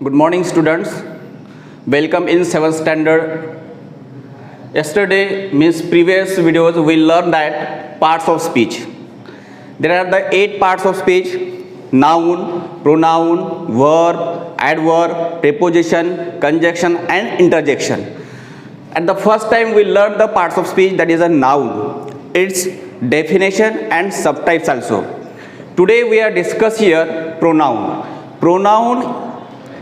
Good morning, students. Welcome in 7th standard. Yesterday, means previous videos, we learned that parts of speech. There are the 8 parts of speech: noun, pronoun, verb, adverb, preposition, conjunction, and interjection. At the first time, we learned the parts of speech, that is a noun, its definition and subtypes also. Today, we are discuss here pronoun. Pronoun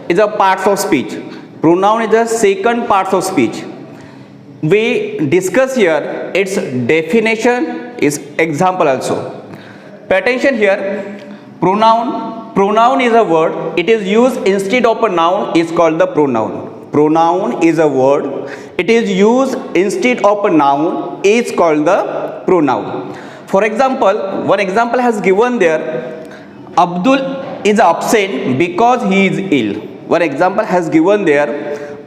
is a part of speech. Pronoun is the second part of speech. We discuss here its definition, its example also. Pay attention here. Pronoun is a word. It is used instead of a noun, is called the pronoun. Pronoun is a word. It is used instead of a noun, is called the pronoun. For example, one example has given there. Abdul is absent because he is ill. One example has given there.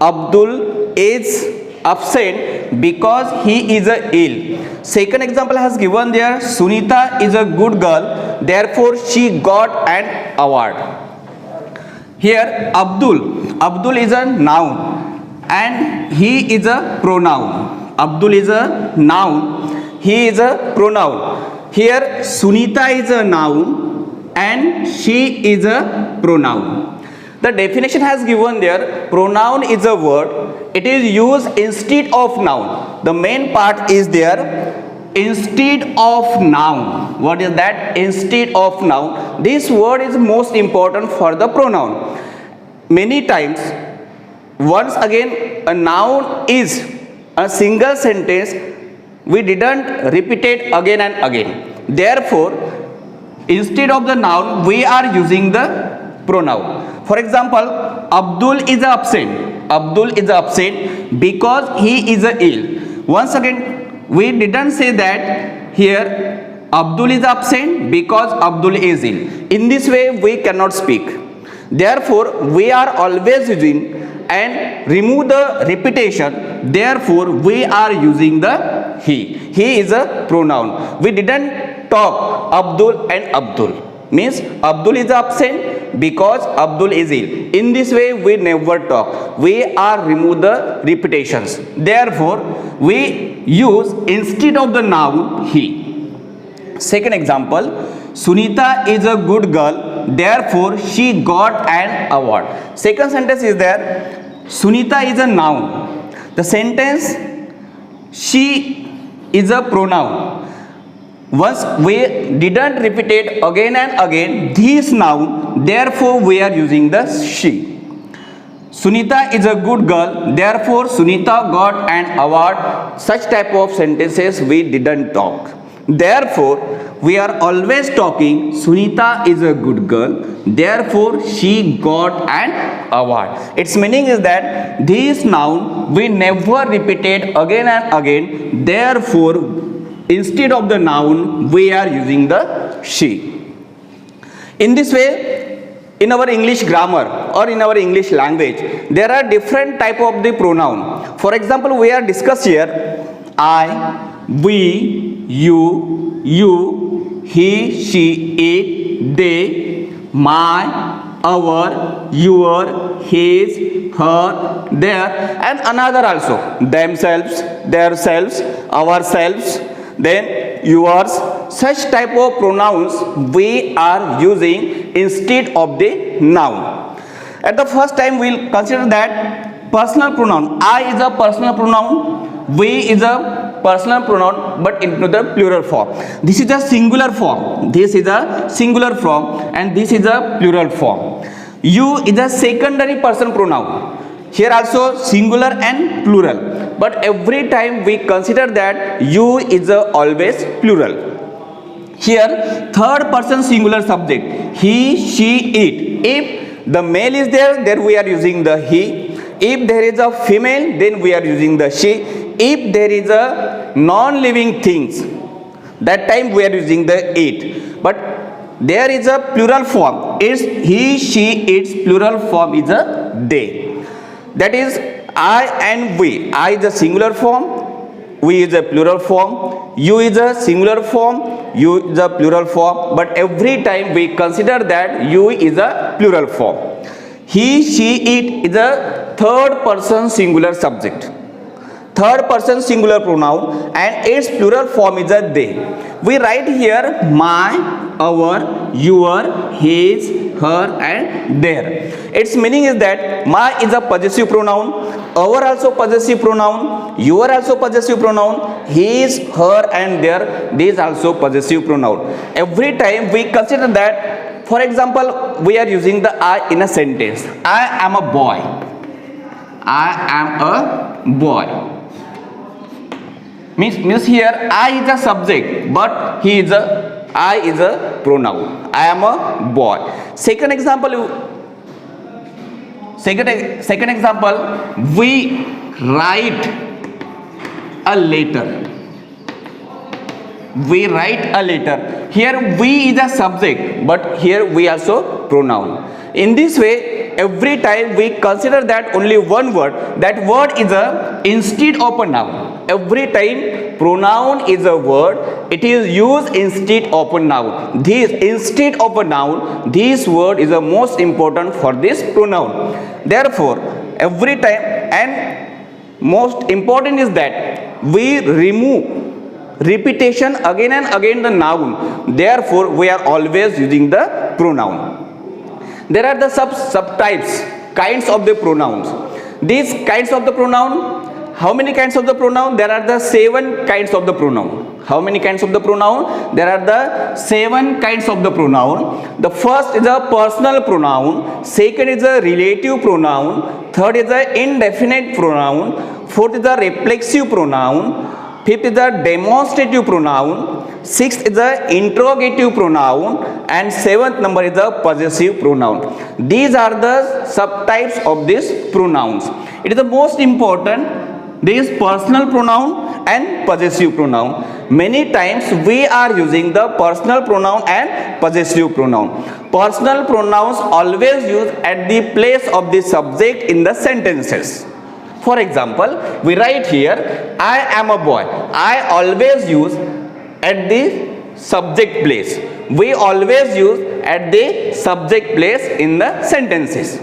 Abdul is absent because he is ill. Second example has given there. Sunita is a good girl, therefore she got an award. Here Abdul is a noun and he is a pronoun. Abdul is a noun, he is a pronoun. Here Sunita is a noun and she is a pronoun. The definition has given there. Pronoun is a word. It is used instead of noun. The main part is there. Instead of noun. What is that? Instead of noun. This word is most important for the pronoun. Many times, once again, a noun is a single sentence. We didn't repeat it again and again. Therefore, instead of the noun, we are using the pronoun. For example, Abdul is absent. Abdul is absent because he is ill. Once again, we didn't say that here Abdul is absent because Abdul is ill. In this way, we cannot speak. Therefore, we are always using and remove the repetition. Therefore, we are using the he. He is a pronoun. We didn't talk Abdul and Abdul. Means Abdul is absent because Abdul is ill. In this way, we never talk. We are remove the repetitions. Therefore, we use instead of the noun he. Second example, Sunita is a good girl, therefore she got an award. Second sentence is there. Sunita is a noun. The sentence she is a pronoun. Once we didn't repeat it again and again, this noun, therefore we are using the she. Sunita is a good girl, therefore Sunita got an award. Such type of sentences we didn't talk. Therefore, we are always talking Sunita is a good girl, therefore she got an award. Its meaning is that this noun we never repeat it again and again. Therefore, instead of the noun, we are using the she. In this way, in our English grammar or in our English language, there are different type of the pronoun. For example, we are discuss here I, we, you, he, she, it, they, my, our, your, his, her, their, and another also. Themselves, their selves, ourselves, then yours. Such type of pronouns we are using instead of the noun. At the first time, we'll consider that personal pronoun. I is a personal pronoun, we is a personal pronoun, but into the plural form. This is a singular form. This is a singular form, and this is a plural form. You is a secondary person pronoun. Here also singular and plural, but every time we consider that you is always plural. Here third person singular subject, he, she, it. If the male is there, then we are using the he. If there is a female, then we are using the she. If there is a non-living things, that time we are using the it. But there is a plural form. It's he, she, its plural form is a they. That is I and we. I is a singular form, we is a plural form, you is a singular form, you is a plural form, but every time we consider that you is a plural form. he, she, it is a third person singular subject, third person singular pronoun, and its plural form is a they. We write here my, our, your, his, her, and their. Its meaning is that my is a possessive pronoun, our also possessive pronoun, your also possessive pronoun, his, her, and their, these also possessive pronoun. Every time we consider that, for example, we are using the I in a sentence. I am a boy. I am a boy. Means here I is a subject, but he is a, I is a pronoun. I am a boy. Second example, we write a letter. We write a letter. Here we is a subject, but here we also pronoun. In this way, every time we consider that only one word, that word is a instead of a noun. Every time pronoun is a word, it is used instead of a noun. This instead of a noun, this word is the most important for this pronoun. Therefore, every time, and most important is that we remove repetition again and again the noun. Therefore, we are always using the pronoun. There are the subtypes, kinds of the pronouns. These kinds of the pronoun, how many kinds of the pronoun? There are the 7 kinds of the pronoun. How many kinds of the pronoun? There are the 7 kinds of the pronoun. The first is a personal pronoun, second is a relative pronoun, third is a indefinite pronoun, fourth is a reflexive pronoun, fifth is a demonstrative pronoun, sixth is a interrogative pronoun, and seventh number is a possessive pronoun. These are the subtypes of these pronouns. It is the most important, this personal pronoun and possessive pronoun. Many times we are using the personal pronoun and possessive pronoun. Personal pronouns always used at the place of the subject in the sentences. For example, we write here, I am a boy. I always use at the subject place. We always use at the subject place in the sentences.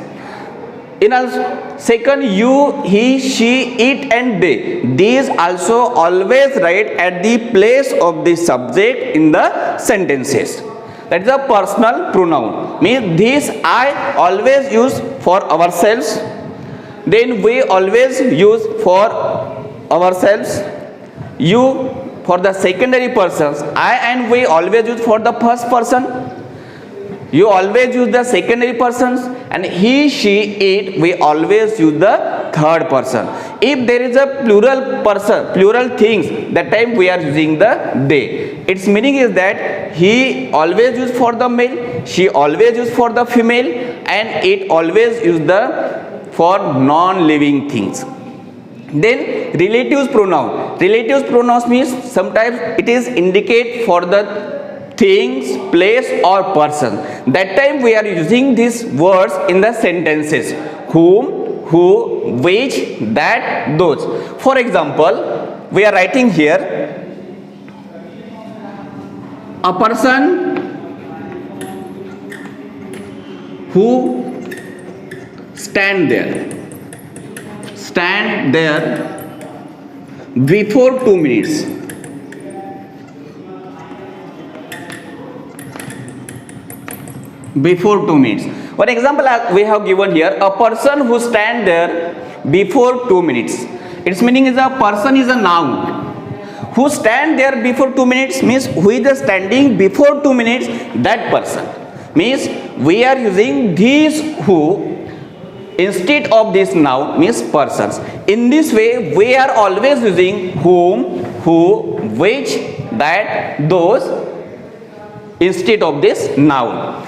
In also, second, you, he, she, it, and they. These also always write at the place of the subject in the sentences. That is a personal pronoun. Means this I always use for ourselves. Then we always use for ourselves. You for the secondary persons. I and we always use for the first person. You always use the secondary persons, and he, she, it, we always use the third person. If there is a plural person, plural things, that time we are using the they. Its meaning is that he always use for the male, she always use for the female, and it always use the for non-living things. Then relatives pronoun. Relatives pronouns means sometimes it is indicate for the things, place, or person. That time we are using these words in the sentences: whom, who, which, that, those. For example, we are writing here, a person who stand there before 2 minutes. Before 2 minutes. One example we have given here, a person who stand there before 2 minutes. Its meaning is a person is a noun. Who stand there before 2 minutes means who is standing before 2 minutes, that person. Means we are using these who instead of this noun means persons. In this way we are always using whom, who, which, that, those instead of this noun.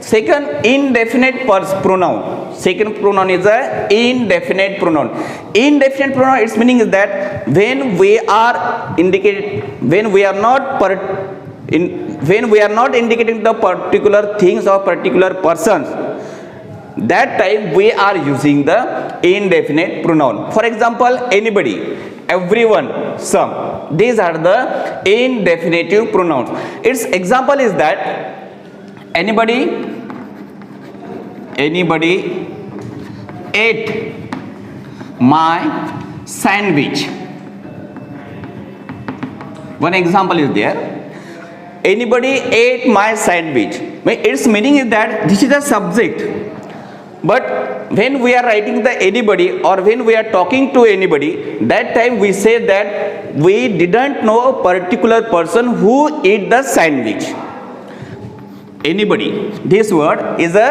Second, indefinite pronoun. Second pronoun is a indefinite pronoun. Indefinite pronoun, its meaning is that when we are not indicating the particular things or particular persons, that time we are using the indefinite pronoun. For example, anybody, everyone, some. These are the indefinitive pronouns. Its example is that anybody, ate my sandwich. One example is there. Anybody ate my sandwich. Its meaning is that this is a subject. But when we are writing the anybody or when we are talking to anybody, that time we say that we didn't know a particular person who ate the sandwich. Anybody. This word is a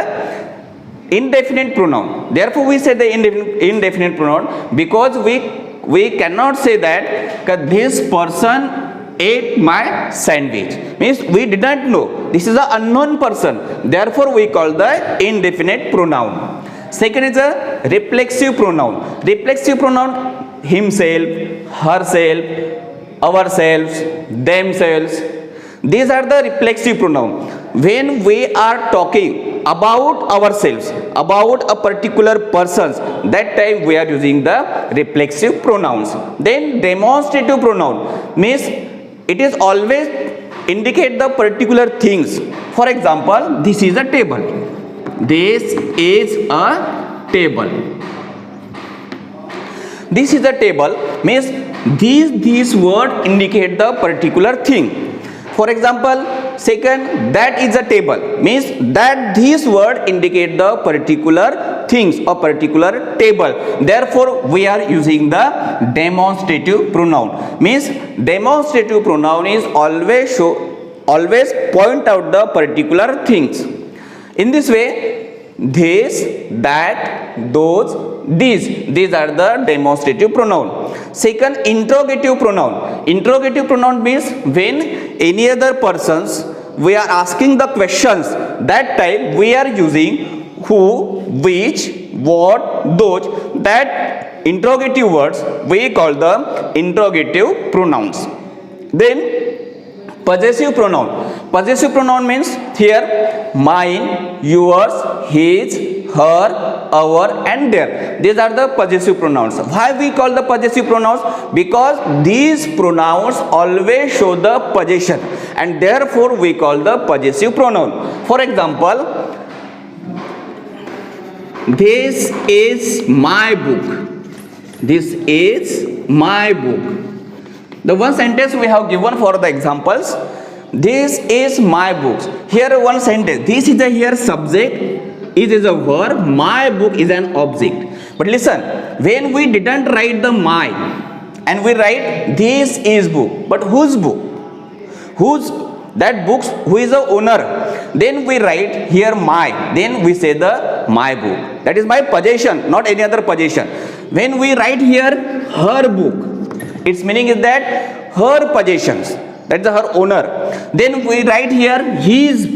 indefinite pronoun. Therefore, we say the indefinite pronoun because we cannot say that this person ate my sandwich. Means we didn't know. This is an unknown person. Therefore, we call the indefinite pronoun. Second is a reflexive pronoun. Reflexive pronoun himself, herself, ourselves, themselves. These are the reflexive pronoun. When we are talking about ourselves, about a particular person, that time we are using the reflexive pronouns. Then demonstrative pronoun means it is always indicate the particular things. For example, this is a table. This is a table. This is a table means these word indicate the particular thing. For example, second, that is a table means that this word indicate the particular things or particular table. Therefore, we are using the demonstrative pronoun. Means demonstrative pronoun is always point out the particular things. In this way, this, that, those, these are the demonstrative pronoun. Second, interrogative pronoun. Interrogative pronoun means when any other persons we are asking the questions, that time we are using who, which, what, those. That interrogative words we call the interrogative pronouns. Then possessive pronoun. Possessive pronoun means here mine, yours, his, her, our and their. These are the possessive pronouns. Why we call the possessive pronouns? Because these pronouns always show the possession and therefore we call the possessive pronoun. For example, this is my book. This is my book. The one sentence we have given for the examples. This is my books. Here one sentence. This is the here subject. It is a verb. My book is an object. But listen, when we didn't write the my and we write this is book. But whose book? Whose that books? Who is the owner? Then we write here my. Then we say the my book. That is my possession, not any other possession. When we write here her book, its meaning is that her possessions. That is her owner. Then we write here his.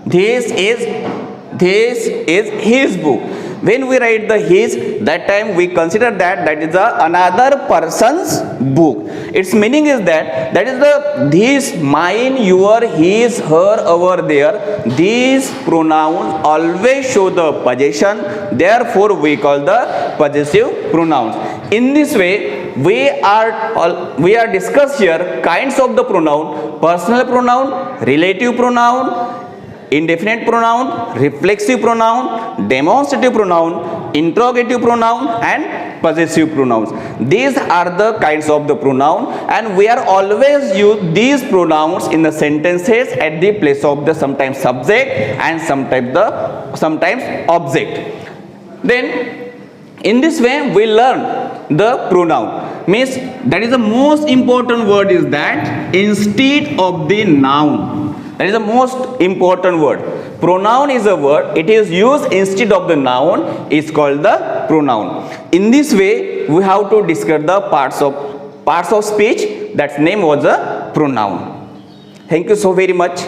This is his book. When we write the his, that time we consider that is another person's book. Its meaning is that is the this, mine, your, his, her, our, their. These pronouns always show the possession. Therefore, we call the possessive pronouns. In this way, we are discuss here kinds of the pronoun: personal pronoun, relative pronoun, indefinite pronoun, reflexive pronoun, demonstrative pronoun, interrogative pronoun and possessive pronouns. These are the kinds of the pronoun and we are always use these pronouns in the sentences at the place of the sometimes subject and sometimes object. Then in this way we learn the pronoun. Means that is the most important word is that instead of the noun. That is the most important word. Pronoun is a word. It is used instead of the noun. It's called the pronoun. In this way, we have to discuss the parts of speech. That name was a pronoun. Thank you so very much.